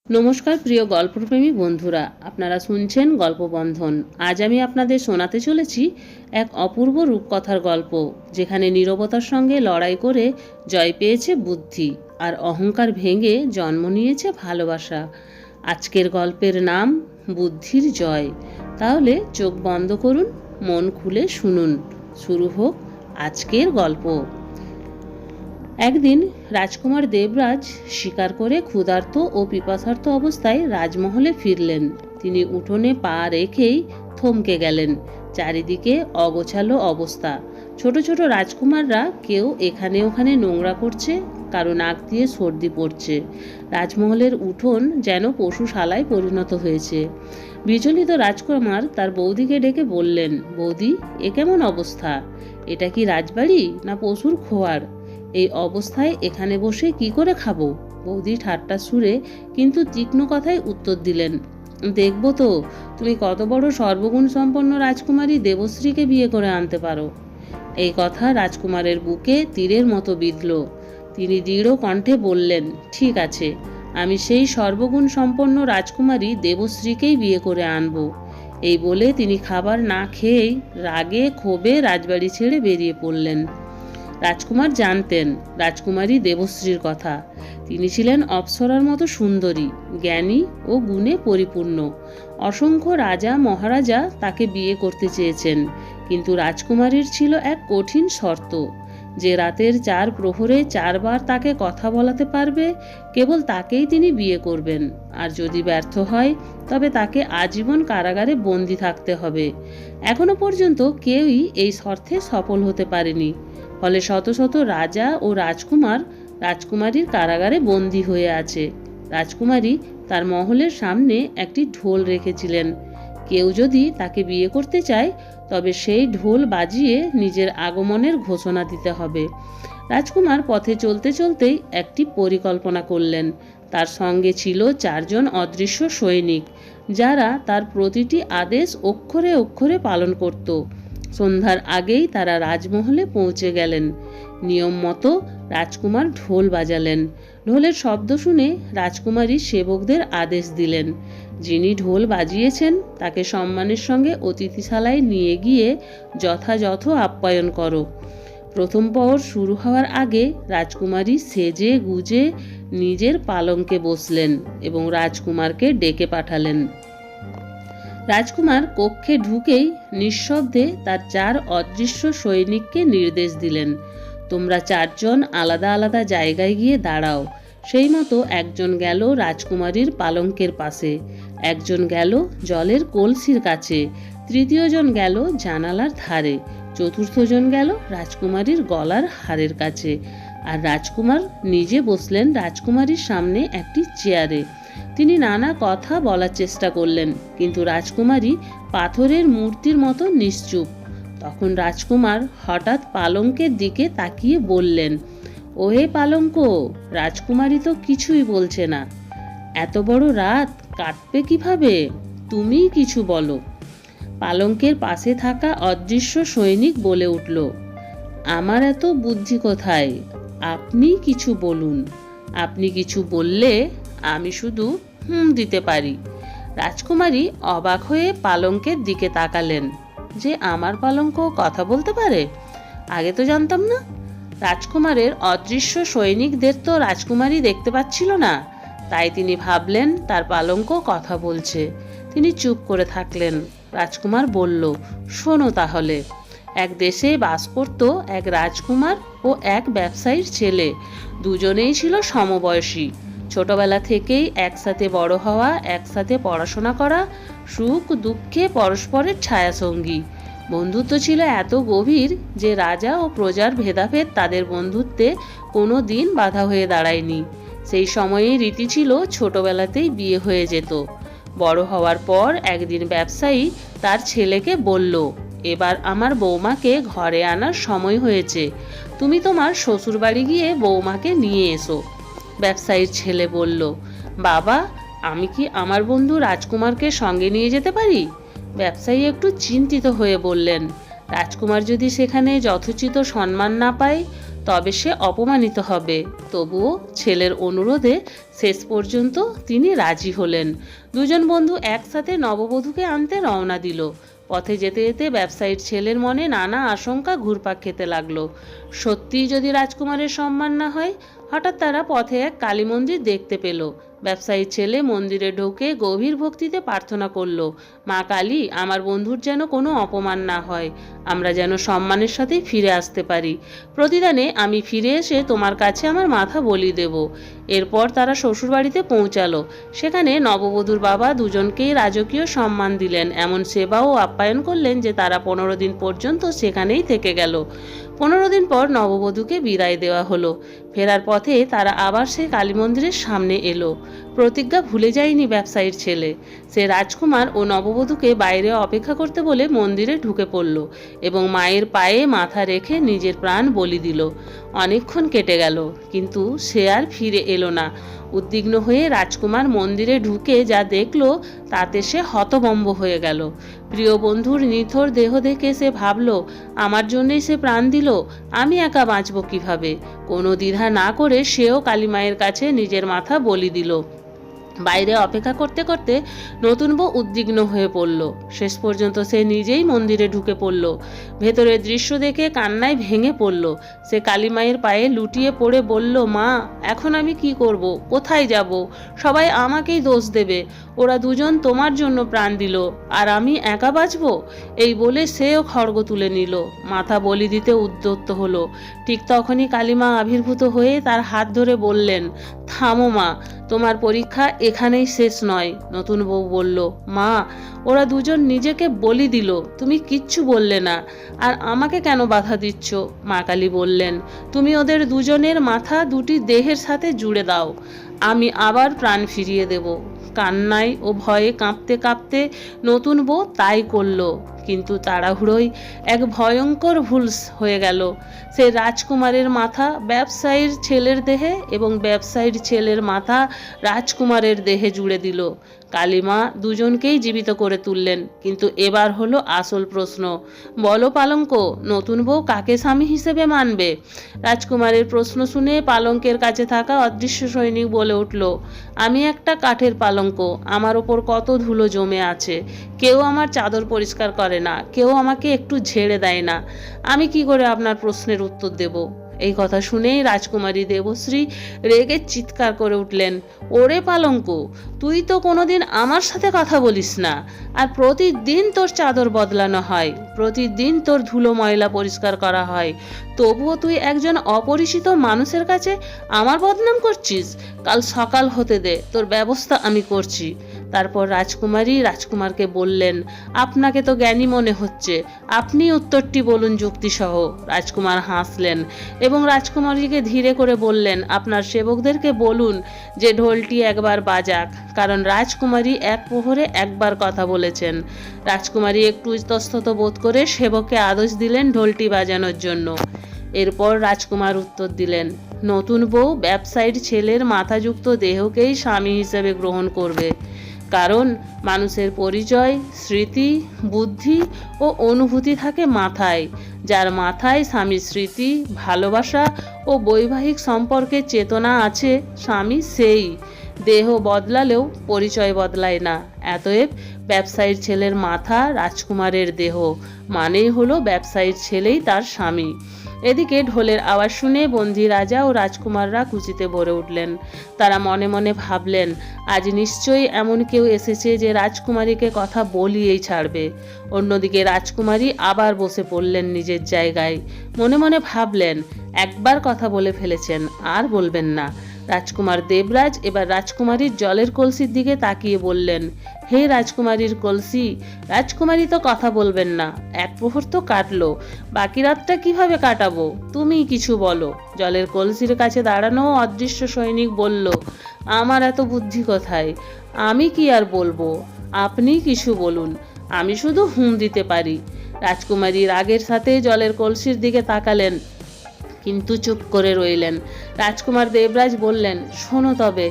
নমস্কার প্রিয় গল্পপ্রেমী বন্ধুরা, আপনারা শুনছেন গল্পবন্ধন। আজ আমি আপনাদের শোনাতে চলেছি এক অপূর্ব রূপকথার গল্প, যেখানে নীরবতার সঙ্গে লড়াই করে জয় পেয়েছে বুদ্ধি, আর অহংকার ভেঙে জন্ম নিয়েছে ভালোবাসা। আজকের গল্পের নাম বুদ্ধির জয়। তাহলে চোখ বন্ধ করুন, মন খুলে শুনুন। শুরু হোক আজকের গল্প। একদিন রাজকুমার দেবরাজ শিকার করে ক্ষুধার্ত ও পিপাসার্ত অবস্থায় রাজমহলে ফিরলেন। তিনি উঠোনে পা রেখেই থমকে গেলেন। চারিদিকে অগোছালো অবস্থা। ছোট ছোট রাজকুমাররা কেউ এখানে ওখানে নোংরা করছে, কারো নাক দিয়ে সর্দি পড়ছে। রাজমহলের উঠোন যেন পশুশালায় পরিণত হয়েছে। বিচলিত রাজকুমার তার বৌদিকে ডেকে বললেন, বৌদি, এ কেমন অবস্থা? এটা কি রাজবাড়ি না পশুর খোয়ার? এই অবস্থায় এখানে বসে কি করে খাবো? বৌদি ঠাট্টা সুরে কিন্তু তীক্ষ্ণ কথায় উত্তর দিলেন, দেখবো তো তুমি কত বড় সর্বগুণ সম্পন্ন রাজকুমারী দেবশ্রীকে বিয়ে করে আনতে পারো। এই কথা রাজকুমারের বুকে তীরের মতো বিঁধল। তিনি দৃঢ় কণ্ঠে বললেন, ঠিক আছে, আমি সেই সর্বগুণ সম্পন্ন রাজকুমারী দেবশ্রীকেই বিয়ে করে আনবো। এই বলে তিনি খাবার না খেয়েই রাগে ক্ষোভে রাজবাড়ি ছেড়ে বেরিয়ে পড়লেন। রাজকুমার জানতেন রাজকুমারী দেবশ্রীর কথা। তিনি ছিলেন অপ্সরার মতো সুন্দরী, জ্ঞানী ও গুণে পরিপূর্ণ। অসংখ্য রাজা মহারাজা তাকে বিয়ে করতে চেয়েছেন, কিন্তু রাজকুমারীর ছিল এক কঠিন শর্ত, যে রাতের 4 প্রহরে 4 বার তাকে কথা বলাতে পারবে, কেবল তাকেই তিনি বিয়ে করবেন। আর যদি ব্যর্থ হয় তবে তাকে আজীবন কারাগারে বন্দী থাকতে হবে। এখনো পর্যন্ত কেউই এই শর্তে সফল হতে পারেনি। ফলে শত শত রাজা ও রাজকুমারীর কারাগারে বন্দী হয়ে আছে। রাজকুমারী তার মহলের সামনে একটি ঢোল রেখেছিলেন। কেউ যদি তাকে বিয়ে করতে চায় তবে সেই ঢোল বাজিয়ে নিজের আগমনের ঘোষণা দিতে হবে। রাজকুমার পথে চলতে চলতেই একটি পরিকল্পনা করলেন। তার সঙ্গে ছিল 4 জন অদৃশ্য সৈনিক, যারা তার প্রতিটি আদেশ অক্ষরে অক্ষরে পালন করত। সন্ধ্যার আগেই তারা রাজমহলে পৌঁছে গেলেন। নিয়ম মতো রাজকুমার ঢোল বাজালেন। ঢোলের শব্দ শুনে রাজকুমারী সেবকদের আদেশ দিলেন, যিনি ঢোল বাজিয়েছেন তাকে সম্মানের সঙ্গে অতিথিশালায় নিয়ে গিয়ে যথাযথ আপ্যায়ন করো। প্রথম প্রহর শুরু হওয়ার আগে রাজকুমারী সেজে গুজে নিজের পালঙ্কে বসলেন এবং রাজকুমারকে ডেকে পাঠালেন। রাজকুমার কক্ষে ঢুকেই নিঃশব্দে তার 4 অদৃশ্য সৈনিককে নির্দেশ দিলেন, তোমরা 4 জন আলাদা আলাদা জায়গায় গিয়ে দাঁড়াও। সেই মতো একজন গেল রাজকুমারীর পালঙ্কের পাশে, একজন গেল জলের কলসির কাছে, তৃতীয় জন গেল জানালার ধারে, চতুর্থ জন গেল রাজকুমারীর গলার হারের কাছে, আর রাজকুমার নিজে বসলেন রাজকুমারীর সামনে একটি চেয়ারে। তিনি নানা কথা বলার চেষ্টা করলেন, কিন্তু রাজকুমারী পাথরের মূর্তির মতো নিশ্চুপ। তখন রাজকুমার হঠাৎ পালঙ্কের দিকে তাকিয়ে বললেন, ওহে পালঙ্ক, রাজকুমারী তো কিছুই বলছে না। এত বড় রাত কাটবে কিভাবে? তুমিই কিছু বলো। পালঙ্কের পাশে থাকা অদৃশ্য সৈনিক বলে উঠল, আমার এত বুদ্ধি কোথায়? আপনি কিছু বলুন। আপনি কিছু বললে আমি শুধু দিতে পারি। রাজকুমারী অবাক হয়ে পালঙ্কের দিকে তাকালেন, যে আমার পালঙ্ক কথা বলতে পারে? আগে তো জানতাম না। রাজকুমারের অদৃশ্য সৈনিকদের তো রাজকুমারী দেখতে পাচ্ছিল না, তাই তিনি ভাবলেন তার পালঙ্ক কথা বলছে। তিনি চুপ করে থাকলেন। রাজকুমার বলল, শোনো তাহলে। এক দেশে বাস করত এক রাজকুমার ও এক ব্যবসায়ীর ছেলে। দুজনেই ছিল সমবয়সী। ছোটবেলা থেকেই একসাথে বড় হওয়া, একসাথে পড়াশোনা করা, সুখ দুঃখে পরস্পরের ছায়াসঙ্গী। বন্ধুত্ব ছিল এত গভীর যে রাজা ও প্রজার ভেদাভেদ তাদের বন্ধুত্বে কোনো দিন বাধা হয়ে দাঁড়ায়নি। সেই সময়ে রীতি ছিল ছোটবেলাতেই বিয়ে হয়ে যেত। বড় হওয়ার পর একদিন ব্যবসায়ী তার ছেলেকে বলল, এবার আমার বৌমাকে ঘরে আনার সময় হয়েছে, তুমি তোমার শ্বশুরবাড়ি গিয়ে বৌমাকে নিয়ে এসো। ব্যবসায়ীর ছেলে বলল, বাবা, আমি কি আমার বন্ধু রাজকুমারকে সঙ্গে নিয়ে যেতে পারি? ব্যবসায়ী একটু চিন্তিত হয়ে বললেন, রাজকুমার যদি সেখানে যথোচিত সম্মান না পায় তবে সে অপমানিত হবে। তবুও ছেলের অনুরোধে শেষ পর্যন্ত তিনি রাজি হলেন। দুজন বন্ধু একসাথে নববধূকে আনতে রওনা দিল। পথে যেতে যেতে ব্যবসায়ীর ছেলের মনে নানা আশঙ্কা ঘুরপাক খেতে লাগলো। সত্যিই যদি রাজকুমারের সম্মান না হয়? হঠাৎ তারা পথে এক কালী মন্দির দেখতে পেল। ব্যবসায়ীর ছেলে মন্দিরে ঢুকে গভীর ভক্তিতে প্রার্থনা করল, মা কালী, আমার বন্ধুর যেন কোনো অপমান না হয়, আমরা যেন সম্মানের সাথেই ফিরে আসতে পারি। প্রতিদানে আমি ফিরে এসে তোমার কাছে আমার মাথা বলি দেব। এরপর তারা শ্বশুরবাড়িতে পৌঁছালো। সেখানে নববধূর বাবা দুজনকেই রাজকীয় সম্মান দিলেন, এমন সেবা ও আপ্যায়ন করলেন যে তারা 15 দিন পর্যন্ত সেখানেই থেকে গেল। 15 দিন পর নববধূকে বিদায় দেওয়া হলো। ফেরার পথে তারা আবার সেই কালী মন্দিরের সামনে এলো। প্রতিজ্ঞা ভুলে যায়নি ব্যবসায়ীর ছেলে। সে রাজকুমার ও নববধূকে বাইরে অপেক্ষা করতে বলে মন্দিরে ঢুকে পড়ল এবং মায়ের পায়ে মাথা রেখে নিজের প্রাণ বলি দিল। অনেকক্ষণ কেটে গেল, কিন্তু সে আর ফিরে এলো না। উদ্বিগ্ন হয়ে রাজকুমার মন্দিরে ঢুকে যা দেখল তাতে সে হতভম্ব হয়ে গেল। প্রিয় বন্ধুর নিথর দেহ দেখে সে ভাবল, আমার জন্যই সে প্রাণ দিল, আমি একা বাঁচব কিভাবে? কোনো দ্বিধা না করে সেও কালী মায়ের কাছে নিজের মাথা বলি দিল। বাইরে অপেক্ষা করতে করতে নতুন বউ উদ্বিগ্ন হয়ে পড়ল। শেষ পর্যন্ত সে নিজেই মন্দিরে ঢুকে পড়ল। ভেতরের দৃশ্য দেখে কান্নায় ভেঙে পড়ল। সে কালী মায়ের পায়ে লুটিয়ে পড়ে বলল, মা, এখন আমি কি করব? কোথায় যাব? সবাই আমাকেই দোষ দেবে। ওরা দুজন তোমার জন্য প্রাণ দিল, আর আমি একা বাঁচব? এই বলে সেও খড়গ তুলে নিল, মাথা বলি দিতে উদ্যত হলো। ঠিক তখনই কালীমা আবির্ভূত হয়ে তার হাত ধরে বললেন, থামো মা, তোমার পরীক্ষা এখানেই শেষ নয়। নতুন বউ বলল, মা, ওরা দুজন নিজেকে বলি দিল, তুমি কিচ্ছু বললে না, আর আমাকে কেন বাধা দিচ্ছ? মা কালী বললেন, তুমি ওদের দুজনের মাথা দুটি দেহের সাথে জুড়ে দাও, আমি আবার প্রাণ ফিরিয়ে দেব। কান্নায় ও ভয়ে কাঁপতে কাঁপতে নতুন বউ তাই করল। কিন্তু তাড়াহুড়োয় এক ভয়ঙ্কর ভুল হয়ে গেল। সে রাজকুমারের মাথা ব্যবসায়ীর ছেলের দেহে এবং ব্যবসায়ীর ছেলের মাথা রাজকুমারের দেহে জুড়ে দিল। কালীমা দুজনকেই জীবিত করে তুললেন। কিন্তু এবার হলো আসল প্রশ্ন, বলো পালঙ্ক, নতুন বউ কাকে স্বামী হিসেবে মানবে? রাজকুমারের প্রশ্ন শুনে পালঙ্কের কাছে থাকা অদৃশ্য সৈনিক বলে উঠল, আমি একটা কাঠের পালঙ্ক, আমার ওপর কত ধুলো জমে আছে, কেউ আমার চাদর পরিষ্কার করে না, কেউ আমাকে একটু ঝেড়ে দেয় না, আমি কি করে আপনার প্রশ্নের উত্তর দেব? এই কথা শুনেই রাজকুমারী দেবশ্রী রেগে চিৎকার করে উঠলেন, ওরে পালঙ্ক, তুই তো কোনোদিন আমার সাথে কথা বলিস না, আর প্রতিদিন তোর চাদর বদলানো হয়, প্রতিদিন তোর ধুলো ময়লা পরিষ্কার করা হয়, তবুও তুই একজন অপরিচিত মানুষের কাছে আমার বদনাম করছিস? কাল সকাল হতে দে, তোর ব্যবস্থা আমি করছি। তারপর রাজকুমারী রাজকুমারকে বললেন, আপনাকে তো জ্ঞানী মনে হচ্ছে, আপনি উত্তরটি বলুন যুক্তিসহ। রাজকুমার হাসলেন এবং রাজকুমারীকে ধীরে করে বললেন, আপনার সেবকদেরকে বলুন যে ঢোলটি একবার বাজাক, কারণ রাজকুমারী এক প্রহরে একবার কথা বলেছেন। রাজকুমারী একটু ইতস্তত বোধ করে সেবককে আদেশ দিলেন ঢোলটি বাজানোর জন্য। এরপর রাজকুমার উত্তর দিলেন, নতুন বউ ব্যবসায়ীর ছেলের মাথাযুক্ত দেহকেই স্বামী হিসেবে গ্রহণ করবে, কারণ মানুষের পরিচয়, স্মৃতি, বুদ্ধি ও অনুভূতি থাকে মাথায়। যার মাথায় স্বামীর স্মৃতি, ভালোবাসা ও বৈবাহিক সম্পর্কের চেতনা আছে, স্বামী সেই। দেহ বদলালেও পরিচয় বদলায় না। অতএব ব্যবসায়ীর ছেলের মাথা রাজকুমারের দেহ, মানেই হলো ব্যবসায়ীর ছেলেই তার স্বামী। এদিকে ঢোলের আওয়াজ শুনে বন্দী রাজা ও রাজকুমাররা খুশিতে ভরে উঠলেন। তারা মনে মনে ভাবলেন, আজ নিশ্চয়ই এমন কেউ এসেছে যে রাজকুমারীকে কথা বলিয়েই ছাড়বে। অন্যদিকে রাজকুমারী আবার বসে পড়লেন নিজের জায়গায়। মনে মনে ভাবলেন, একবার কথা বলে ফেলেছেন, আর বলবেন না। রাজকুমার দেবরাজ এবার রাজকুমারীর জলের কলসির দিকে তাকিয়ে বললেন, হে রাজকুমারীর কলসি, রাজকুমারী তো কথা বলবেন না, এক প্রহর তো কাটলো, বাকি রাতটা কিভাবে কাটাবো? তুমিই কিছু বলো। জলের কলসির কাছে দাঁড়ানো অদৃশ্য সৈনিক বলল, আমার এত বুদ্ধি কোথায়, আমি কি আর বলবো, আপনি কিছু বলুন, আমি শুধু হুম দিতে পারি। রাজকুমারী রাগের সাথে জলের কলসির দিকে তাকালেন, কিন্তু চুপ করে রইলেন। রাজকুমার দেবরাজ বললেন, শোনো তবে,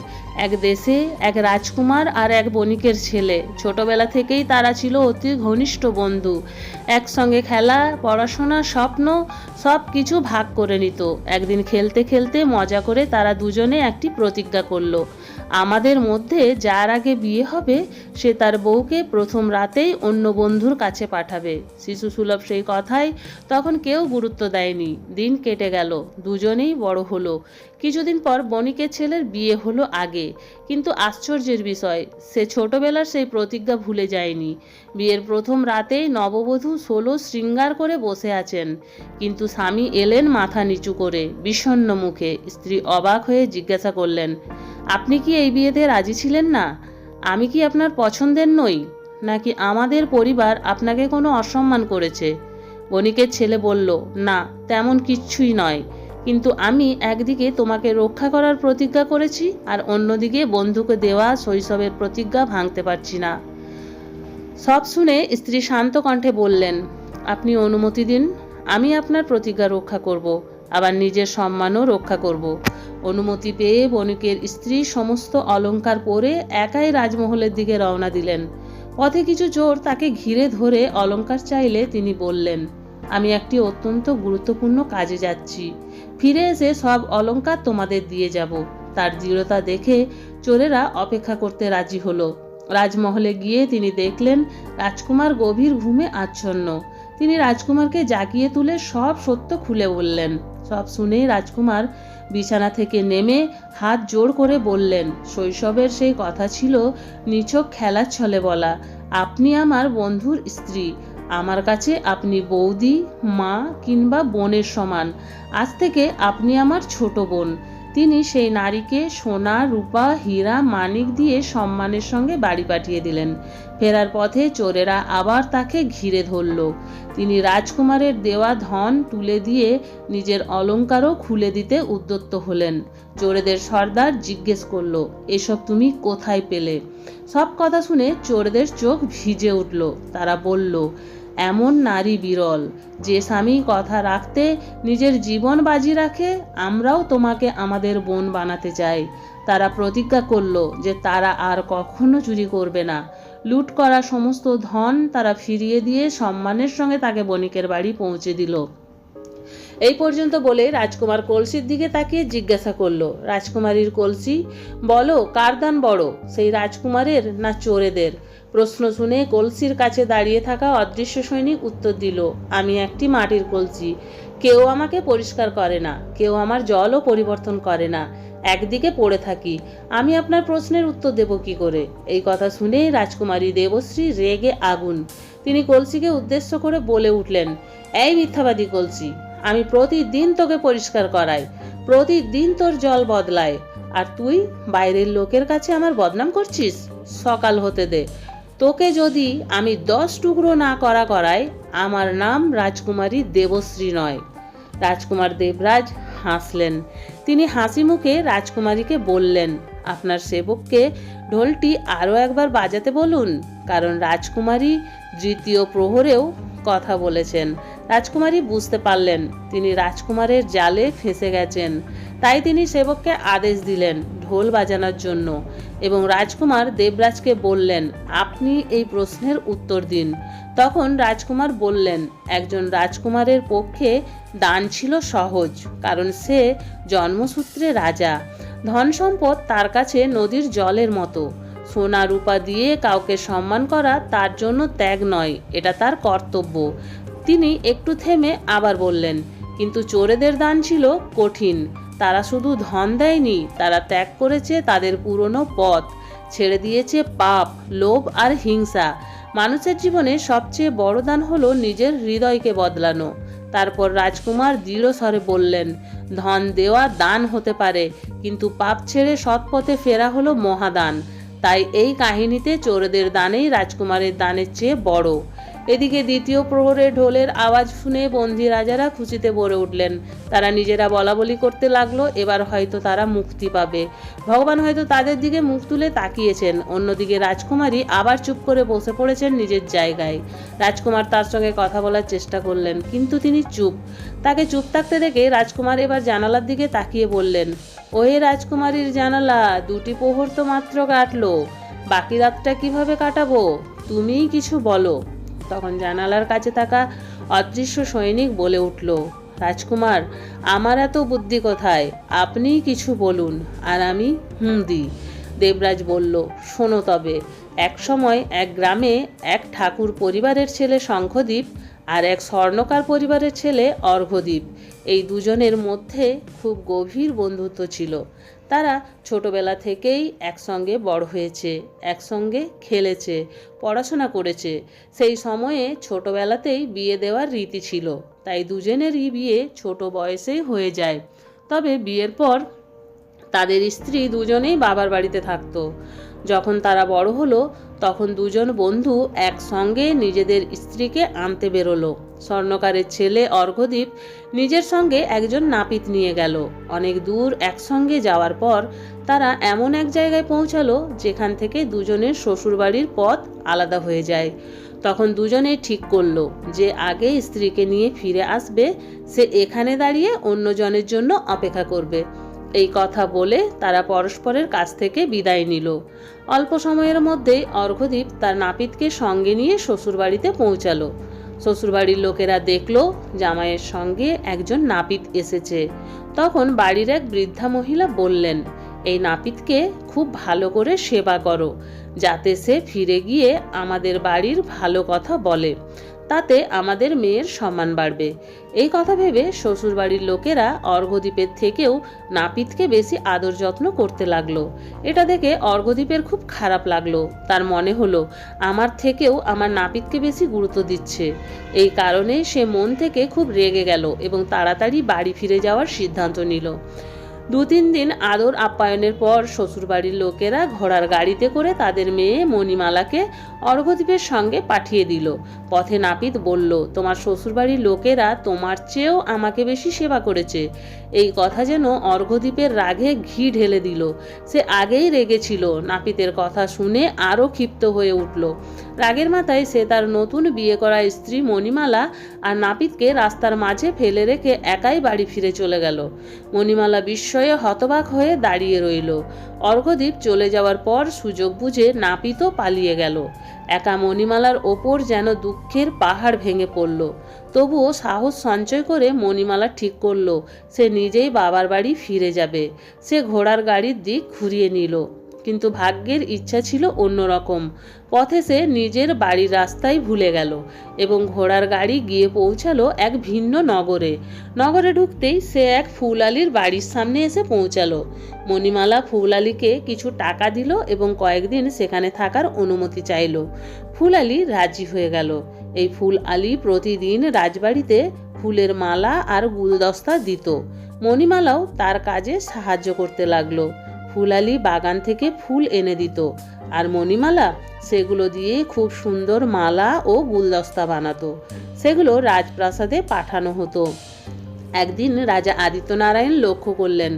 এক দেশে এক রাজকুমার আর এক বণিকের ছেলে। ছোটবেলা থেকেই তারা ছিল অতি ঘনিষ্ঠ বন্ধু। একসঙ্গে খেলা, পড়াশোনা, স্বপ্ন সব কিছু ভাগ করে নিত। একদিন খেলতে খেলতে মজা করে তারা দুজনে একটি প্রতিজ্ঞা করলো, আমাদের মধ্যে যার আগে বিয়ে হবে সে তার বউকে প্রথম রাতেই অন্য বন্ধুর কাছে পাঠাবে। শিশু সুলভ সেই কথায় তখন কেউ গুরুত্ব দেয়নি। দিন কেটে গেল, দুজনেই বড় হলো। কিছুদিন পর বণিকের ছেলের বিয়ে হলো আগে, কিন্তু আশ্চর্যের বিষয়, সে ছোটবেলার সেই প্রতিজ্ঞা ভুলে যায়নি। বিয়ের প্রথম রাতেই নববধূ 16 শৃঙ্গার করে বসে আছেন, কিন্তু স্বামী এলেন মাথা নিচু করে, বিষণ্ণ মুখে। স্ত্রী অবাক হয়ে জিজ্ঞাসা করলেন, আপনি কি এই বিয়েতে রাজি ছিলেন না? আমি কি আপনার পছন্দের নই, নাকি আমাদের পরিবার আপনাকে কোনো অসম্মান করেছে? বণিকের ছেলে বলল, না, তেমন কিচ্ছুই নয়, কিন্তু আমি একদিকে তোমাকে রক্ষা করার প্রতিজ্ঞা করেছি আর অন্যদিকে বন্ধুকে দেওয়া শৈশবের প্রতিজ্ঞা ভাঙতে পারছি না। সব শুনে স্ত্রী শান্ত কণ্ঠে বললেন, আপনি অনুমতি দিন, আমি আপনার প্রতিজ্ঞা রক্ষা করব, আবার নিজের সম্মানও রক্ষা করব। অনুমতি পেয়ে বণিকের স্ত্রী সমস্ত অলংকার পরে একাই রাজমহলের দিকে রওনা দিলেন। পথে কিছু চোর তাকে ঘিরে ধরে অলংকার চাইলে তিনি বললেন, আমি একটি অত্যন্ত গুরুত্বপূর্ণ কাজে যাচ্ছি, ফিরে এসে সব অলংকার তোমাদের দিয়ে যাব। তার দৃঢ়তা দেখে চোরেরা অপেক্ষা করতে রাজি হলো। রাজমহলে গিয়ে তিনি দেখলেন রাজকুমার গভীর ঘুমে আচ্ছন্ন। তিনি রাজকুমারকে জাগিয়ে তুলে সব সত্য খুলে বললেন। সব শুনেই রাজকুমার বিছানা থেকে নেমে হাত জোড় করে বললেন, শৈশবের সেই কথা ছিল নিছক খেলার ছলে বলা। আপনি আমার বন্ধুর স্ত্রী, আমার কাছে আপনি বৌদি, মা কিংবা বোনের সমান। আজ থেকে আপনি আমার ছোট বোন। তিনি সেই নারীকে সোনা, রূপা, হীরা, মানিক দিয়ে সম্মানের সঙ্গে বাড়ি পাঠিয়ে দিলেন। ফেরার পথে চোরেরা আবার তাকে ঘিরে ধরল। তিনি রাজকুমারের দেওয়া ধন তুলে দিয়ে নিজের অলংকারও খুলে দিতে উদ্যত হলেন। চোরেদের সর্দার জিজ্ঞেস করল, এসব তুমি কোথায় পেলে? সব কথা শুনে চোরেদের চোখ ভিজে উঠল। তারা বলল, এমন নারী বিরল, যে স্বামী কথা রাখতে নিজের জীবন বাজি রাখে। আমরাও তোমাকে আমাদের বোন বানাতে চাই। তারা প্রতিজ্ঞা করল যে তারা আর কখনো চুরি করবে না। লুট করা সমস্ত ধন তারা ফিরিয়ে দিয়ে সম্মানের সঙ্গে তাকে বণিকের বাড়ি পৌঁছে দিল। এই পর্যন্ত বলে রাজকুমার কলসির দিকে তাকিয়ে জিজ্ঞাসা করলো, রাজকুমারীর কলসি, বলো কার দান বড়, সেই রাজকুমারের না চোরেদের? প্রশ্ন শুনে কলসির কাছে দাঁড়িয়ে থাকা অদৃশ্য সৈনিক উত্তর দিল, আমি একটি মাটির কলসি। কেউ আমাকে পরিষ্কার করে না, কেউ আমার জলও পরিবর্তন করে না, একদিকে পড়ে থাকি। আমি আপনার প্রশ্নের উত্তর দেব কি করে? এই কথা শুনে রাজকুমারী দেবশ্রী রেগে আগুন। তিনি কলসিকে উদ্দেশ্য করে বলে উঠলেন, এই মিথ্যাবাদী কলসি, আমি প্রতিদিন তোকে পরিষ্কার করাই, প্রতিদিন তোর জল বদলাই, আর তুই বাইরের লোকের কাছে আমার বদনাম করছিস? সকাল হতে দে, তোকে যদি আমি 10 টুকরো না করাই, আমার নাম রাজকুমারী দেবশ্রী নয়। রাজকুমার দেবরাজ হাসলেন। তিনি হাসি মুখে রাজকুমারীকে বললেন, আপনার সেবককে ঢোলটি আরও একবার বাজাতে বলুন, কারণ রাজকুমারী দ্বিতীয় প্রহরেও কথা বলেছেন। রাজকুমারী বুঝতে পারলেন তিনি রাজকুমারের জালে ফেঁসে গেছেন। তাই তিনি সেবককে আদেশ দিলেন ঢোল বাজানোর জন্য, এবং রাজকুমার দেবরাজকে বললেন, আপনি এই প্রশ্নের উত্তর দিন। তখন রাজকুমার বললেন, একজন রাজকুমারের পক্ষে দান ছিল সহজ, কারণ সে জন্মসূত্রে রাজা। ধন সম্পদ তার কাছে নদীর জলের মতো। সোনা রূপা দিয়ে কাউকে সম্মান করা তার জন্য ত্যাগ নয়, এটা তার কর্তব্য। তিনি একটু থেমে আবার বললেন, কিন্তু চোরেদের দান ছিল কঠিন। তারা শুধু ধন দেয়নি, তারা ত্যাগ করেছে তাদের পুরনো পথ, ছেড়ে দিয়েছে পাপ, লোভ আর হিংসা। মানুষের জীবনে সবচেয়ে বড় দান হলো নিজের হৃদয়কে বদলানো। তারপর রাজকুমার দৃঢ় স্বরে বললেন, ধন দেওয়া দান হতে পারে, কিন্তু পাপ ছেড়ে সৎ পথে ফেরা হলো মহাদান। তাই এই কাহিনীতে চোরেদের দানেই রাজকুমারের দানের চেয়ে বড়। এদিকে দ্বিতীয় প্রহরে ঢোলের আওয়াজ শুনে বন্দী রাজারা খুশিতে ভরে উঠলেন। তারা নিজেরা বলাবলি করতে লাগলো, এবার হয়তো তারা মুক্তি পাবে। ভগবান হয়তো তাদের দিকে মুখ তুলে তাকিয়েছেন। অন্যদিকে রাজকুমারী আবার চুপ করে বসে পড়েছেন নিজের জায়গায়। রাজকুমার তার সঙ্গে কথা বলার চেষ্টা করলেন, কিন্তু তিনি চুপ। তাকে চুপ থাকতে দেখে রাজকুমার এবার জানালার দিকে তাকিয়ে বললেন, ওহে রাজকুমারীর জানালা, 2টি প্রহর তো মাত্র কাটলো, বাকি রাতটা কিভাবে কাটাবো? তুমিই কিছু বলো। তখন জানালার কাছে থাকা অদৃশ্য সৈনিক বলে উঠল, রাজকুমার, আমার এত বুদ্ধি কোথায়? আপনিই কিছু বলুন আর আমি দিই। দেবরাজ বলল, শোনো তবে। এক সময় এক গ্রামে এক ঠাকুর পরিবারের ছেলে শঙ্খদ্বীপ আর এক স্বর্ণকার পরিবারের ছেলে অর্ঘ্যদ্বীপ, এই দুজনের মধ্যে খুব গভীর বন্ধুত্ব ছিল। তারা ছোটবেলা থেকেই একসঙ্গে বড় হয়েছে, একসঙ্গে খেলেছে, পড়াশোনা করেছে। সেই সময়ে ছোটবেলাতেই বিয়ে দেওয়ার রীতি ছিল, তাই দুজনেরই বিয়ে ছোট বয়সেই হয়ে যায়। তবে বিয়ের পর তাদের স্ত্রী দুজনেই বাবার বাড়িতে থাকতো। যখন তারা বড় হলো তখন দুজন বন্ধু একসঙ্গে নিজেদের স্ত্রীকে আনতে বেরোলো। স্বর্ণকারের ছেলে অর্ঘ্যদ্বীপ নিজের সঙ্গে একজন নাপিত নিয়ে গেল। অনেক দূর একসঙ্গে যাওয়ার পর তারা এমন এক জায়গায় পৌঁছালো যেখান থেকে দুজনের শ্বশুরবাড়ির পথ আলাদা হয়ে যায়। তখন দুজনে ঠিক করলো যে আগে স্ত্রীকে নিয়ে ফিরে আসবে, সে এখানে দাঁড়িয়ে অন্যজনের জন্য অপেক্ষা করবে। এই কথা বলে তারা পরস্পরের কাছ থেকে বিদায় নিল। অল্প সময়ের মধ্যেই অর্ঘ্যদ্বীপ তার নাপিতকে সঙ্গে নিয়ে শ্বশুরবাড়িতে পৌঁছালো। শ্বশুরবাড়ির লোকেরা দেখলো জামাইয়ের সঙ্গে একজন নাপিত এসেছে। তখন বাড়ির এক বৃদ্ধা মহিলা বললেন, এই নাপিতকে খুব ভালো করে সেবা করো, যাতে সে ফিরে গিয়ে আমাদের বাড়ির ভালো কথা বলে, তাতে আমাদের মেয়ের সম্মান বাড়বে। এই কথা ভেবে শ্বশুরবাড়ির লোকেরা অর্ঘ্যদ্বীপের থেকেও নাপিতকে বেশি আদর যত্ন করতে লাগলো। এটা দেখে অর্ঘ্যদ্বীপের খুব খারাপ লাগলো। তার মনে হলো আমার থেকেও আমার নাপিতকে বেশি গুরুত্ব দিচ্ছে। এই কারণে সে মন থেকে খুব রেগে গেল এবং তাড়াতাড়ি বাড়ি ফিরে যাওয়ার সিদ্ধান্ত নিল। 2-3 দিন আদর আপ্যায়নের পর শ্বশুরবাড়ির লোকেরা ঘোড়ার গাড়িতে করে তাদের মেয়ে মণিমালাকে অর্ঘ্যদ্বীপের সঙ্গে পাঠিয়ে দিল। পথে নাপিত বলল, তোমার শ্বশুরবাড়ির লোকেরা তোমার চেয়েও আমাকে বেশি সেবা করেছে। এই কথা যেন অর্ঘ্যদ্বীপের রাগে ঘি ঢেলে দিল। সে আগেই রেগেছিল, নাপিতের কথা শুনে আরও ক্ষিপ্ত হয়ে উঠল। রাগের মাথায় সে তার নতুন বিয়ে করা স্ত্রী মণিমালা আর নাপিতকে রাস্তার মাঝে ফেলে রেখে একাই বাড়ি ফিরে চলে গেল। মণিমালা বিস্ময়ে হতবাক হয়ে দাঁড়িয়ে রইল। অর্ঘ্যদ্বীপ চলে যাওয়ার পর সুযোগ বুঝে নাপিতও পালিয়ে গেল। একা মণিমালার ওপর যেন দুঃখের পাহাড় ভেঙে পড়ল। তবুও সাহস সঞ্চয় করে মণিমালা ঠিক করল সে নিজেই বাবার বাড়ি ফিরে যাবে। সে ঘোড়ার গাড়ির দিক ঘুরিয়ে নিল, কিন্তু ভাগ্যের ইচ্ছা ছিল অন্যরকম। পথে সে নিজের বাড়ির রাস্তায় ভুলে গেল এবং ঘোড়ার গাড়ি গিয়ে পৌঁছালো এক ভিন্ন নগরে। নগরে ঢুকতেই সে এক ফুলালির বাড়ির সামনে এসে পৌঁছালো। মণিমালা ফুলালিকে কিছু টাকা দিল এবং কয়েকদিন সেখানে থাকার অনুমতি চাইল। ফুলালি রাজি হয়ে গেল। এই ফুলালি প্রতিদিন রাজবাড়িতে ফুলের মালা আর গুলদস্তা দিত। মণিমালাও তার কাজে সাহায্য করতে লাগলো। ফুলালি বাগান থেকে ফুল এনে দিত আর মণিমালা সেগুলো দিয়ে খুব সুন্দর মালা ও গুলদস্তা বানাতো। সেগুলো রাজপ্রাসাদে পাঠানো হতো। একদিন রাজা আদিত্যনারায়ণ লক্ষ্য করলেন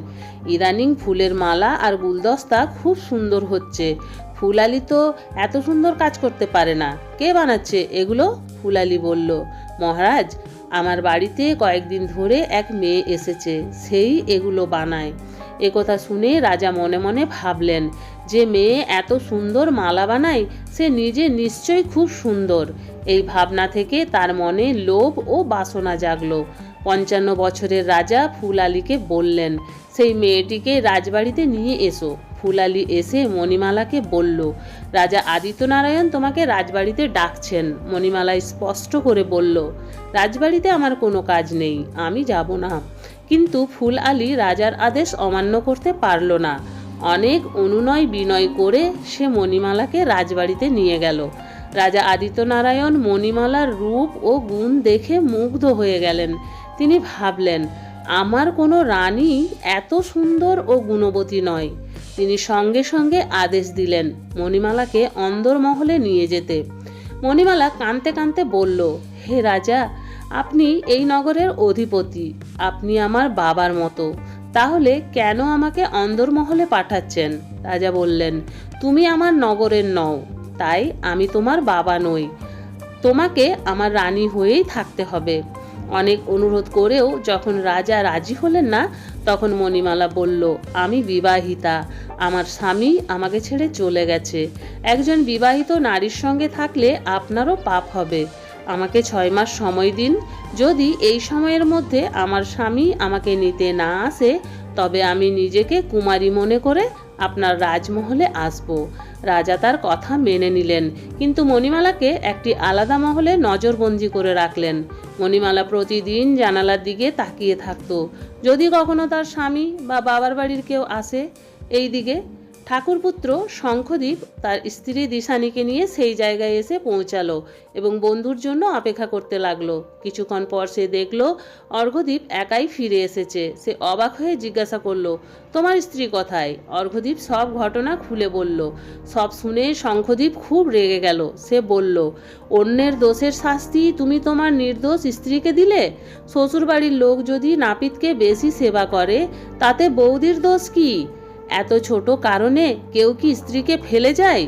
ইদানিং ফুলের মালা আর গুলদস্তা খুব সুন্দর হচ্ছে। ফুলালি তো এত সুন্দর কাজ করতে পারে না, কে বানাচ্ছে এগুলো? ফুলালি বলল, মহারাজ, আমার বাড়িতে কয়েকদিন ধরে এক মেয়ে এসেছে, সেই এগুলো বানায়। একথা শুনে রাজা মনে মনে ভাবলেন, যে মেয়ে এত সুন্দর মালা বানায় সে নিজে নিশ্চয়ই খুব সুন্দর। এই ভাবনা থেকে তার মনে লোভ ও বাসনা জাগলো। 55 বছরের রাজা ফুলালিকে বললেন, সেই মেয়েটিকে রাজবাড়িতে নিয়ে এসো। ফুলালি এসে মণিমালাকে বলল, রাজা আদিত্যনারায়ণ তোমাকে রাজবাড়িতে ডাকছেন। মণিমালা স্পষ্ট করে বলল, রাজবাড়িতে আমার কোনো কাজ নেই, আমি যাব না। কিন্তু ফুলালি রাজার আদেশ অমান্য করতে পারল না। অনেক অনুনয় বিনয় করে সে মণিমালাকে রাজবাড়িতে নিয়ে গেল। রাজা আদিত্যনারায়ণ মণিমালার রূপ ও গুণ দেখে মুগ্ধ হয়ে গেলেন। তিনি ভাবলেন, আমার কোনো রানী এত সুন্দর ও গুণবতী নয়। তিনি সঙ্গে সঙ্গে আদেশ দিলেন মণিমালাকে অন্দরমহলে নিয়ে যেতে। মণিমালা কাঁদতে কাঁদতে বলল, হে রাজা, আপনি এই নগরের অধিপতি, আপনি আমার বাবার মতো, তাহলে কেন আমাকে অন্দরমহলে পাঠাচ্ছেন? রাজা বললেন, তুমি আমার নগরের নও, তাই আমি তোমার বাবা নই, তোমাকে আমার রানী হয়েই থাকতে হবে। অনেক অনুরোধ করেও যখন রাজা রাজি হলেন না, তখন মণিমালা বলল, আমি বিবাহিতা, আমার স্বামী আমাকে ছেড়ে চলে গেছে। একজন বিবাহিত নারীর সঙ্গে থাকলে আপনারও পাপ হবে। আমাকে 6 মাস সময় দিন। যদি এই সময়ের মধ্যে আমার স্বামী আমাকে নিতে না আসে, তবে আমি নিজেকে কুমারী মনে করে আপনার রাজমহলে আসব। রাজা তার কথা মেনে নিলেন, কিন্তু মণিমালাকে একটি আলাদা মহলে নজরবন্দি করে রাখলেন। মণিমালা প্রতিদিন জানালার দিকে তাকিয়ে থাকত, যদি কখনো তার স্বামী বা বাবার বাড়ির কেউ আসে এই দিকে। ঠাকুরপুত্র শঙ্খদ্বীপ তার স্ত্রী দিশানিকে নিয়ে সেই জায়গায় এসে পৌঁছালো এবং বন্ধুর জন্য অপেক্ষা করতে লাগলো। কিছুক্ষণ পর সে দেখলো অর্ঘ্যদ্বীপ একাই ফিরে এসেছে। সে অবাক হয়ে জিজ্ঞাসা করলো, তোমার স্ত্রী কোথায়? অর্ঘ্যদ্বীপ সব ঘটনা খুলে বলল। সব শুনে শঙ্খদ্বীপ খুব রেগে গেল। সে বলল, অন্যের দোষের শাস্তি তুমি তোমার নির্দোষ স্ত্রীকে দিলে? শ্বশুরবাড়ির লোক যদি নাপিতকে বেশি সেবা করে, তাতে বৌদির দোষ কি? এত ছোট কারণে কেউ কি স্ত্রীকে ফেলে যায়?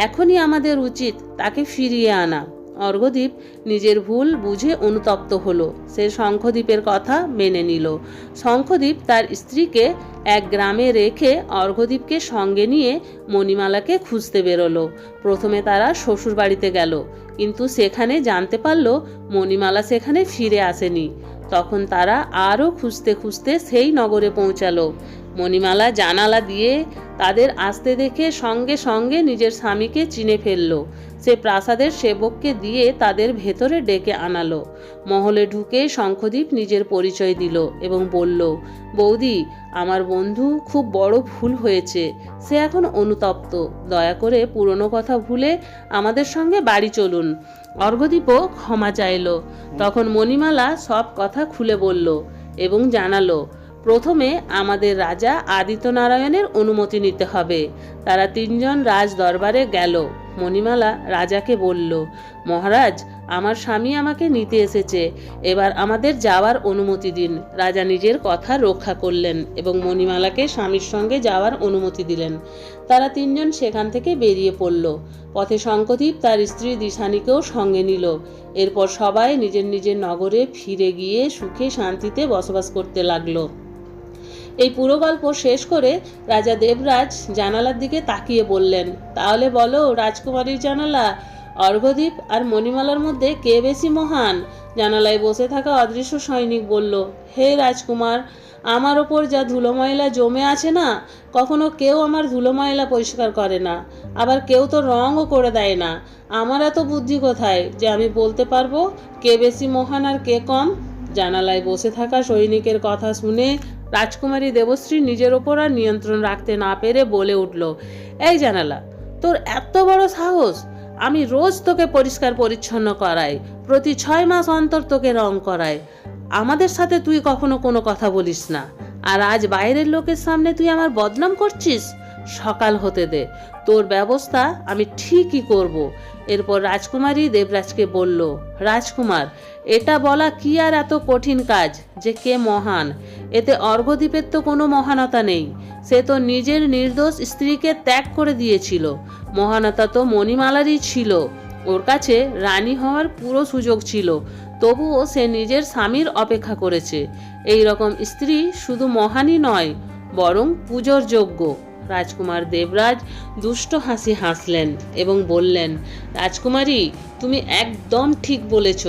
এখনই আমাদের উচিত তাকে ফিরিয়ে আনা। অর্ঘ্যদ্বীপ নিজের ভুল বুঝে অনুতপ্ত হলো। সে শঙ্খদ্বীপের কথা মেনে নিল। শঙ্খদ্বীপ তার স্ত্রীকে এক গ্রামে রেখে অর্ঘ্যদ্বীপকে সঙ্গে নিয়ে মণিমালাকে খুঁজতে বেরোলো। প্রথমে তারা শ্বশুর বাড়িতে গেল, কিন্তু সেখানে জানতে পারল মণিমালা সেখানে ফিরে আসেনি। তখন তারা আরও খুঁজতে খুঁজতে সেই নগরে পৌঁছালো। মণিমালা জানালা দিয়ে তাদের আসতে দেখে সঙ্গে সঙ্গে নিজের স্বামীকে চিনে ফেলল। সে প্রাসাদের সেবককে দিয়ে তাদের ভেতরে ডেকে আনালো। মহলে ঢুকে শঙ্খদ্বীপ নিজের পরিচয় দিল এবং বলল, বৌদি, আমার বন্ধু খুব বড় ভুল হয়েছে। সে এখন অনুতপ্ত। দয়া করে পুরনো কথা ভুলে আমাদের সঙ্গে বাড়ি চলুন। অর্ঘ্যদ্বীপও ক্ষমা চাইল। তখন মণিমালা সব কথা খুলে বলল এবং জানালো, প্রথমে আমাদের রাজা আদিত্যনারায়ণের অনুমতি নিতে হবে। তারা 3 জন রাজ দরবারে গেল। মণিমালা রাজাকে বলল, মহারাজ, আমার স্বামী আমাকে নিতে এসেছে, এবার আমাদের যাওয়ার অনুমতি দিন। রাজা নিজের কথা রক্ষা করলেন এবং মণিমালাকে স্বামীর সঙ্গে যাওয়ার অনুমতি দিলেন। তারা 3 জন সেখান থেকে বেরিয়ে পড়ল। পথে শঙ্খদ্বীপ তার স্ত্রী দিশানিকেও সঙ্গে নিল। এরপর সবাই নিজের নিজের নগরে ফিরে গিয়ে সুখে শান্তিতে বসবাস করতে লাগলো। এই পুরো গল্প শেষ করে রাজা দেবরাজ জানালার দিকে তাকিয়ে বললেন, তাহলে বলো রাজকুমারীর জানালা, অর্ঘ্যদ্বীপ আর মণিমালার মধ্যে কে বেশি মহান? জানালায় বসে থাকা অদৃশ্য সৈনিক বলল, হে রাজকুমার, আমার ওপর যা ধুলো ময়লা জমে আছে না, কখনো কেউ আমার ধুলো ময়লা পরিষ্কার করে না, আবার কেউ তো রঙও করে দেয় না। আমার এত বুদ্ধি কোথায় যে আমি বলতে পারবো কে বেশি মহান আর কে কম? জানালায় বসে থাকা সৈনিকের কথা শুনে রাজকুমারী দেবশ্রী নিজের ওপর আর নিয়ন্ত্রণ রাখতে না পেরে বলে উঠল, এই জানালা, তোর এত বড় সাহস! আমি রোজ তোকে পরিষ্কার পরিচ্ছন্ন করাই, প্রতি 6 মাস অন্তর তোকে রং করাই। আমাদের সাথে তুই কখনো কোনো কথা বলিস না, আর আজ বাইরের লোকের সামনে তুই আমার বদনাম করছিস? সকাল হতে দে, তোর ব্যবস্থা আমি ঠিকই করব। এরপর রাজকুমারী দেবরাজকে বলল, রাজকুমার, এটা বলা কি আর এত কঠিন কাজ যে কে মহান? এতে অর্ঘ্যদ্বীপের তো কোনো মহানতা নেই। সে তো নিজের নির্দোষ স্ত্রীকে ত্যাগ করে দিয়েছিল। মহানতা তো মণিমালারই ছিল। ওর কাছে রানী হওয়ার পুরো সুযোগ ছিল, তবুও সে নিজের স্বামীর অপেক্ষা করেছে। এই রকম স্ত্রী শুধু মহানই নয়, বরং পূজোর যোগ্য। রাজকুমার দেবরাজ দুষ্ট হাসি হাসলেন এবং বললেন, রাজকুমারী, তুমি একদম ঠিক বলেছ।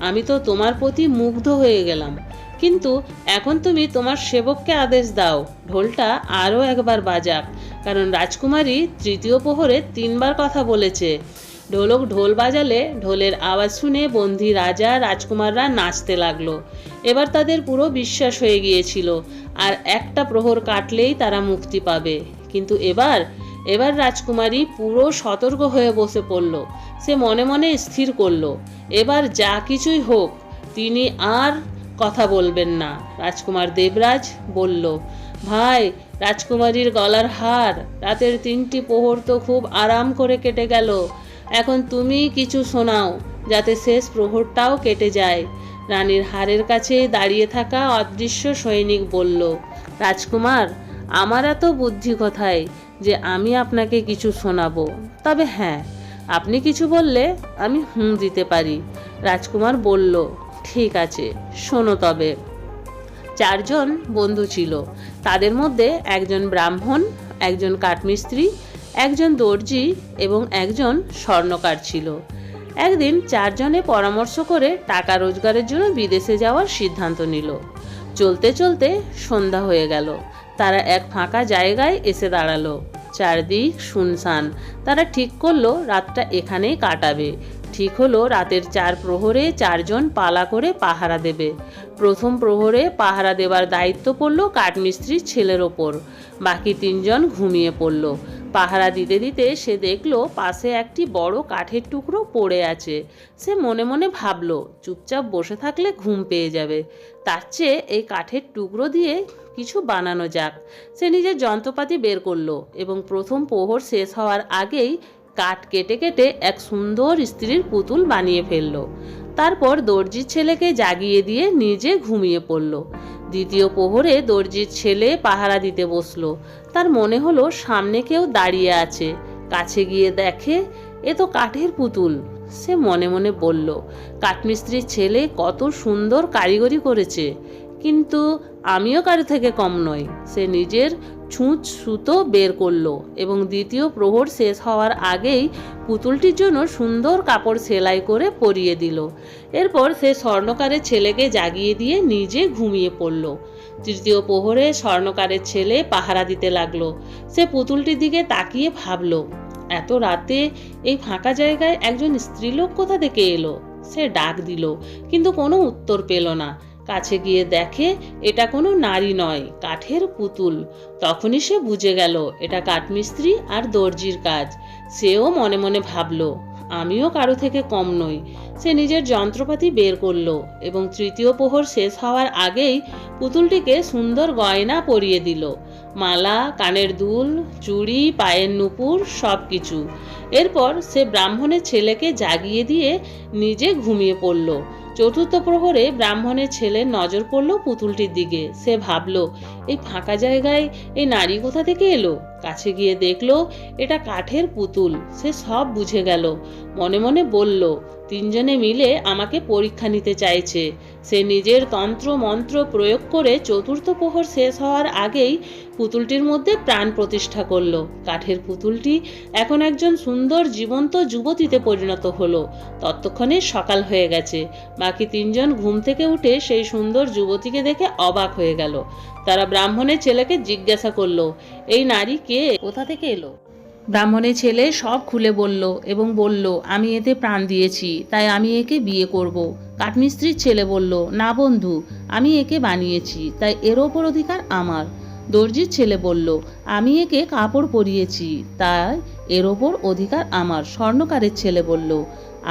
আমি তো তোমার প্রতি মুগ্ধ হয়ে গেলাম, কিন্তু এখন তুমি তোমার সেবককে আদেশ দাও ঢোলটা আরও একবার বাজাক, কারণ রাজকুমারী 3য় প্রহরে 3 বার কথা বলেছে। ঢোলক ঢোল বাজালে ঢোলের আওয়াজ শুনে বন্দী রাজা রাজকুমাররা নাচতে লাগলো। এবার তাদের পুরো বিশ্বাস হয়ে গিয়েছিল, আর একটা প্রহর কাটলেই তারা মুক্তি পাবে। কিন্তু এবার রাজকুমারী পুরো সতর্ক হয়ে বসে পড়ল। সে মনে মনে স্থির করলো, এবার যা কিছুই হোক তিনি আর কথা বলবেন না। রাজকুমার দেবরাজ বলল, ভাই, রাজকুমারীর গলার হার, রাতের 3টি প্রহর তো খুব আরাম করে কেটে গেল। এখন তুমি কিছু শোনাও, যাতে শেষ প্রহরটাও কেটে যায়। রানীর হারের কাছে দাঁড়িয়ে থাকা অদৃশ্য সৈনিক বলল, রাজকুমার, আমার এত বুদ্ধি কোথায় যে আমি আপনাকে কিছু শোনাবো? তবে হ্যাঁ, আপনি কিছু বললে আমি দিতে পারি। রাজকুমার বলল, ঠিক আছে, শোনো তবে। চারজন বন্ধু ছিল। তাদের মধ্যে একজন ব্রাহ্মণ, একজন কাঠমিস্ত্রি, একজন দর্জি এবং একজন স্বর্ণকার ছিল। একদিন চারজনে পরামর্শ করে টাকা রোজগারের জন্য বিদেশে যাওয়ার সিদ্ধান্ত নিল। চলতে চলতে সন্ধ্যা হয়ে গেল। তারা এক ফাঁকা জায়গায় এসে দাঁড়ালো। চারদিক শুনশান। তারা ঠিক করলো রাতটা এখানেই কাটাবে। ঠিক হলো রাতের 4 প্রহরে চারজন পালা করে পাহারা দেবে। প্রথম প্রহরে পাহারা দেবার দায়িত্ব পড়ল কাঠমিস্ত্রির ছেলের ওপর। বাকি 3 জন ঘুমিয়ে পড়ল। পাহারা দিতে দিতে সে দেখলো পাশে একটি বড় কাঠের টুকরো পড়ে আছে। সে মনে মনে ভাবলো, চুপচাপ বসে থাকলে ঘুম পেয়ে যাবে, তার চেয়ে এই কাঠের টুকরো দিয়ে কিছু বানানো যাক। সে নিজের যন্ত্রপাতি বের করলো এবং প্রথম প্রহর শেষ হওয়ার আগেই কাঠ কেটে কেটে এক সুন্দর স্ত্রীর পুতুল বানিয়ে ফেললো। তারপর দর্জির ছেলেকে জাগিয়ে দিয়ে নিজে ঘুমিয়ে পড়ল। দ্বিতীয় প্রহরে দর্জির ছেলে পাহারা দিতে বসলো। তার মনে হলো সামনে কেউ দাঁড়িয়ে আছে। কাছে গিয়ে দেখে এ তো কাঠের পুতুল। সে মনে মনে বলল, কাঠমিস্ত্রির ছেলে কত সুন্দর কারিগরি করেছে, কিন্তু আমিও কারো থেকে কম নই। সে নিজের ছুঁচ সুতো বের করলো এবং দ্বিতীয় প্রহর শেষ হওয়ার আগেই পুতুলটির জন্য সুন্দর কাপড় সেলাই করে পরিয়ে দিল। এরপর সে স্বর্ণকারের ছেলেকে জাগিয়ে দিয়ে নিজে ঘুমিয়ে পড়ল। তৃতীয় প্রহরে স্বর্ণকারের ছেলে পাহারা দিতে লাগলো। সে পুতুলটির দিকে তাকিয়ে ভাবলো, এত রাতে এই ফাঁকা জায়গায় একজন স্ত্রীলোক কোথা থেকে এলো? সে ডাক দিল, কিন্তু কোনো উত্তর পেল না। কাছে গিয়ে দেখে এটা কোনো নারী নয়, কাঠের পুতুল। তখনই সে বুঝে গেল এটা কাঠমিস্ত্রি আর দর্জির কাজ। সেও মনে মনে ভাবলো, আমিও কারো থেকে কম নই। সে নিজের যন্ত্রপাতি বের করলো এবং তৃতীয় প্রহর শেষ হওয়ার আগেই পুতুলটিকে সুন্দর গয়না পরিয়ে দিল। মালা, কানের দুল, চুড়ি, পায়ের নুপুর, সব কিছু। এরপর সে ব্রাহ্মণের ছেলেকে জাগিয়ে দিয়ে নিজে ঘুমিয়ে পড়ল। চতুর্থ প্রহরে ব্রাহ্মণের ছেলের নজর পড়ল পুতুলটির দিকে। সে ভাবল, এই ফাঁকা জায়গায় এই নারী কোথা থেকে এলো? কাছে গিয়ে দেখলো এটা কাঠের পুতুল। সে সব বুঝে গেল। মনে মনে বলল, 3 জনে মিলে আমাকে পরীক্ষা নিতে চাইছে। সে নিজের তন্ত্র মন্ত্র প্রয়োগ করে চতুর্থ প্রহর শেষ হওয়ার আগেই পুতুলটির মধ্যে প্রাণ প্রতিষ্ঠা করলো। কাঠের পুতুলটি এখন একজন সুন্দর জীবন্ত যুবতীতে পরিণত হলো। ততক্ষণে সকাল হয়ে গেছে। বাকি 3 জন ঘুম থেকে উঠে সেই সুন্দর যুবতীকে দেখে অবাক হয়ে গেল। তারা ব্রাহ্মণের ছেলেকে জিজ্ঞাসা করলো, এই নারী কে, কোথা থেকে এলো? ব্রাহ্মণের ছেলে সব খুলে বলল এবং বলল, আমি এতে প্রাণ দিয়েছি, তাই আমি একে বিয়ে করব। কাঠমিস্ত্রির ছেলে বলল, না বন্ধু, আমি একে বানিয়েছি, তাই এর ওপর অধিকার আমার। দর্জির ছেলে বলল, আমি একে কাপড় পরিয়েছি, তাই এর ওপর অধিকার আমার। স্বর্ণকারের ছেলে বলল,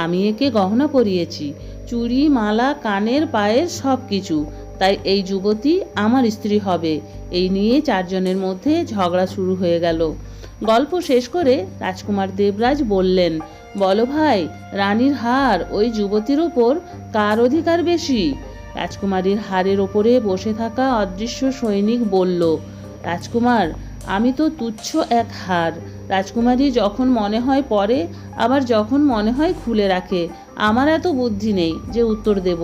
আমি একে গহনা পরিয়েছি, চুড়ি, মালা, কানের, পায়ের সব কিছু, তাই এই যুবতী আমার স্ত্রী হবে। এই নিয়ে 4 জনের মধ্যে ঝগড়া শুরু হয়ে গেল। গল্প শেষ করে রাজকুমার দেবরাজ বললেন, বলো ভাই, রানীর হার ওই যুবতীর ওপর কার অধিকার বেশি? রাজকুমারীর হারের ওপরে বসে থাকা অদৃশ্য সৈনিক বলল, রাজকুমার, আমি তো তুচ্ছ এক হার। রাজকুমারী যখন মনে হয় পরে, আবার যখন মনে হয় খুলে রাখে। আমার এত বুদ্ধি নেই যে উত্তর দেব।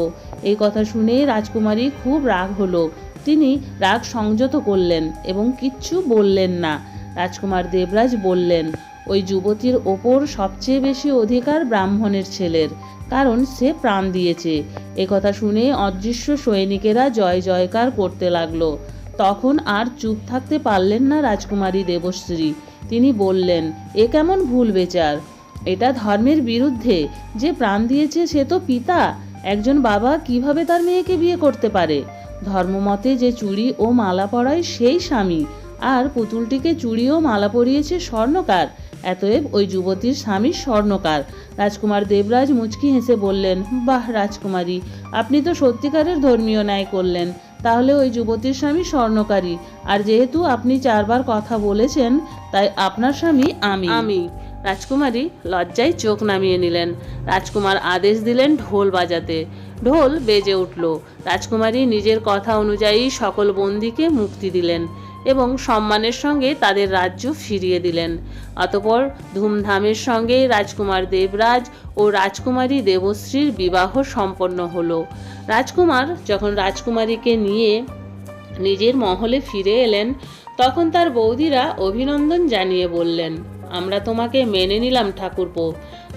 এই কথা শুনে রাজকুমারী খুব রাগ হলো। তিনি রাগ সংযত করলেন এবং কিচ্ছু বললেন না। রাজকুমার দেবরাজ বললেন, ওই যুবতীর ওপর সবচেয়ে বেশি অধিকার ব্রাহ্মণের ছেলের, কারণ সে প্রাণ দিয়েছে। একথা শুনে অদৃশ্য সৈনিকেরা জয় জয়কার করতে লাগলো। তখন আর চুপ থাকতে পারলেন না রাজকুমারী দেবশ্রী। তিনি বললেন, এ কেমন ভুল বিচার? এটা ধর্মের বিরুদ্ধে। যে প্রাণ দিয়েছে সে তো পিতা। একজন বাবা কিভাবে তার মেয়েকে বিয়ে করতে পারে? ধর্মমতে যে চুড়ি ও মালা পরায় সেই স্বামী, আর পুতুলটিকে চুড়ি ও মালা পরিয়েছে স্বর্ণকার। এতএব ওই যুবতীর স্বামী স্বর্ণকার। রাজকুমার দেবরাজ মুচকি হেসে বললেন, বাহ রাজকুমারী, আপনি তো সত্যিকারের ধর্মীয় ন্যায় করলেন। তাহলে ওই যুবতীর স্বামী স্বর্ণকারী, আর যেহেতু আপনি 4 বার কথা বলেছেন, তাই আপনার স্বামী আমি। রাজকুমারী লজ্জায় চোখ নামিয়ে নিলেন। রাজকুমার আদেশ দিলেন ঢোল বাজাতে। ঢোল বেজে উঠল। রাজকুমারী নিজের কথা অনুযায়ী সকল বন্দীকে মুক্তি দিলেন এবং সম্মানের সঙ্গে তাদের রাজ্য ফিরিয়ে দিলেন। অতঃপর ধুমধামের সঙ্গে রাজকুমার দেবরাজ ও রাজকুমারী দেবশ্রীর বিবাহ সম্পন্ন হলো। রাজকুমার যখন রাজকুমারীকে নিয়ে নিজের মহলে ফিরে এলেন, তখন তার বৌদিরা অভিনন্দন জানিয়ে বললেন, আমরা তোমাকে মেনে নিলাম ঠাকুরপো,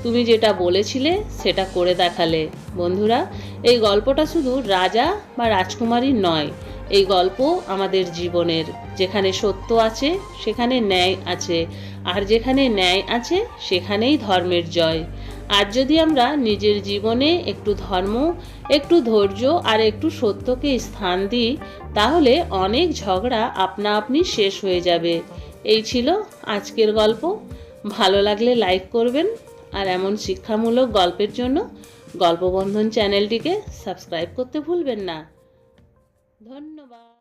তুমি যেটা বলেছিলে সেটা করে দেখালে। বন্ধুরা, এই গল্পটা শুধু রাজা বা রাজকুমারীর নয়, এই গল্প আমাদের জীবনের। যেখানে সত্য আছে সেখানে ন্যায় আছে, আর যেখানে ন্যায় আছে সেখানেই ধর্মের জয়। আজ যদি আমরা নিজের জীবনে একটু ধর্ম, একটু ধৈর্য আর একটু সত্যকে স্থান দিই, তাহলে অনেক ঝগড়া আপনা আপনি শেষ হয়ে যাবে। এই ছিল আজকের গল্প। ভালো লাগলে লাইক করবেন, আর এমন শিক্ষামূলক গল্পের জন্য গল্পবন্ধন চ্যানেলটিকে সাবস্ক্রাইব করতে ভুলবেন না। ধন্যবাদ।